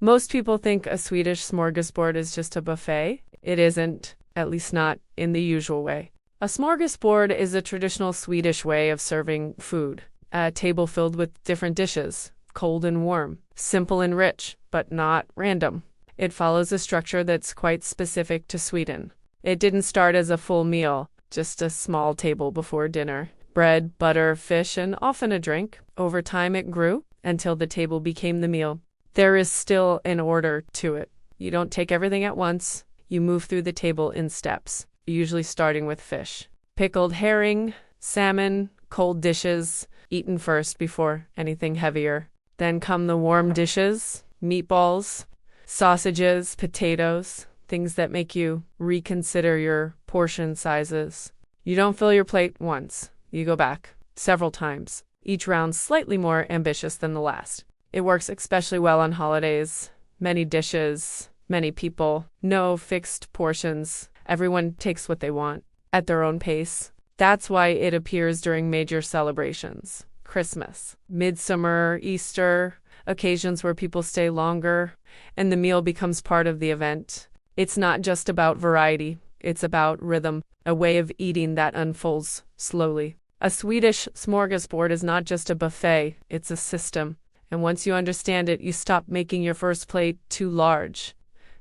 Most people think a Swedish smorgasbord is just a buffet. It isn't, at least not in the usual way. A smorgasbord is a traditional Swedish way of serving food. A table filled with different dishes, cold and warm, simple and rich, but not random. It follows a structure that's quite specific to Sweden. It didn't start as a full meal, just a small table before dinner. Bread, butter, fish, and often a drink. Over time it grew until the table became the meal. There is still an order to it. You don't take everything at once. You move through the table in steps, usually starting with fish. Pickled herring, salmon, cold dishes, eaten first before anything heavier. Then come the warm dishes, meatballs, sausages, potatoes, things that make you reconsider your portion sizes. You don't fill your plate once. You go back several times, each round slightly more ambitious than the last. It works especially well on holidays. Many dishes, many people, no fixed portions. Everyone takes what they want at their own pace. That's why it appears during major celebrations. Christmas, Midsummer, Easter, occasions where people stay longer, and the meal becomes part of the event. It's not just about variety, it's about rhythm, a way of eating that unfolds slowly. A Swedish smorgasbord is not just a buffet, it's a system. And once you understand it, you stop making your first plate too large.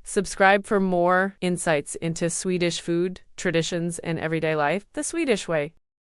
Subscribe for more insights into Swedish food, traditions, and everyday life the Swedish way.